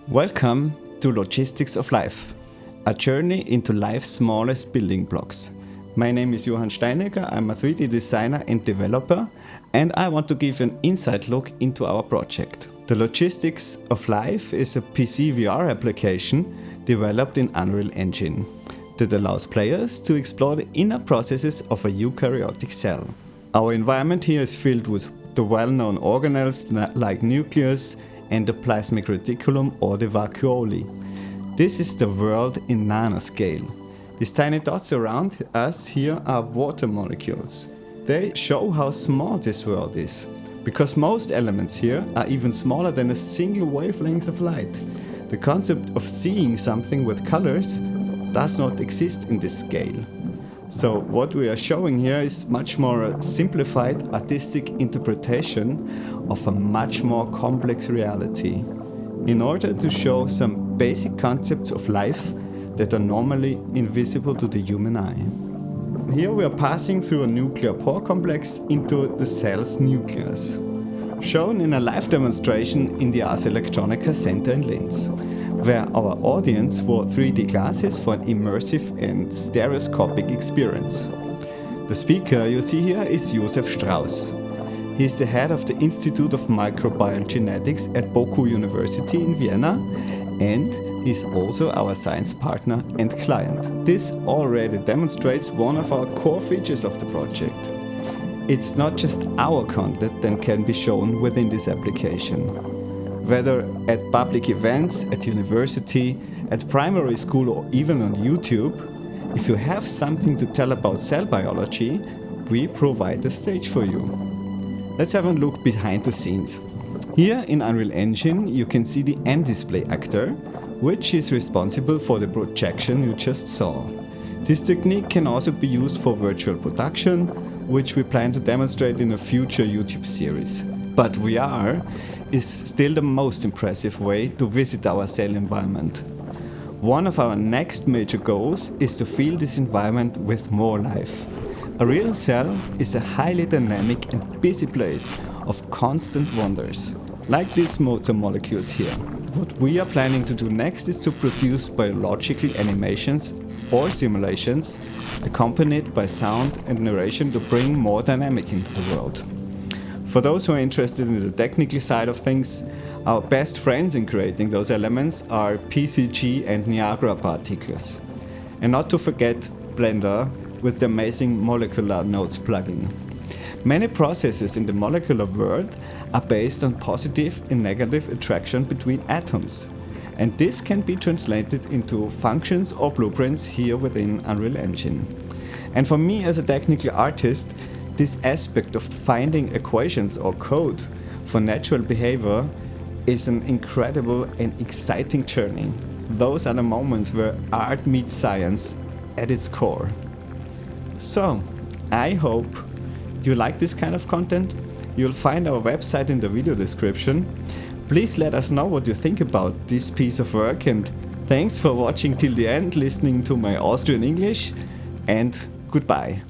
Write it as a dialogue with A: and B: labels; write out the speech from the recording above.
A: Welcome to Logistics of Life, a journey into life's smallest building blocks. My name is Johann Steinegger, I'm a 3D designer and developer, and I want to give an inside look into our project. The Logistics of Life is a PC VR application developed in Unreal Engine that allows players to explore the inner processes of a eukaryotic cell. Our environment here is filled with the well-known organelles like nucleus, endoplasmic reticulum or the vacuoli. This is the world in nanoscale. These tiny dots around us here are water molecules. They show how small this world is, because most elements here are even smaller than a single wavelength of light. The concept of seeing something with colors does not exist in this scale. So what we are showing here is much more a simplified artistic interpretation of a much more complex reality, in order to show some basic concepts of life that are normally invisible to the human eye. Here we are passing through a nuclear pore complex into the cell's nucleus, shown in a live demonstration in the Ars Electronica Center in Linz, where our audience wore 3D glasses for an immersive and stereoscopic experience. The speaker you see here is Josef Strauss. He is the head of the Institute of Microbiogenetics at Boku University in Vienna, and is also our science partner and client. This already demonstrates one of our core features of the project. It's not just our content that can be shown within this application. Whether at public events, at university, at primary school or even on YouTube, if you have something to tell about cell biology, we provide the stage for you. Let's have a look behind the scenes. Here in Unreal Engine you can see the end-display actor, which is responsible for the projection you just saw. This technique can also be used for virtual production, which we plan to demonstrate in a future YouTube series. But VR is still the most impressive way to visit our cell environment. One of our next major goals is to fill this environment with more life. A real cell is a highly dynamic and busy place of constant wonders, like these motor molecules here. What we are planning to do next is to produce biological animations or simulations accompanied by sound and narration to bring more dynamic into the world. For those who are interested in the technical side of things, our best friends in creating those elements are PCG and Niagara particles. And not to forget Blender with the amazing molecular nodes plugin. Many processes in the molecular world are based on positive and negative attraction between atoms, and this can be translated into functions or blueprints here within Unreal Engine. And for me as a technical artist, this aspect of finding equations or code for natural behavior is an incredible and exciting journey. Those are the moments where art meets science at its core. So, I hope you like this kind of content. You'll find our website in the video description. Please let us know what you think about this piece of work, and thanks for watching till the end, listening to my Austrian English, and goodbye.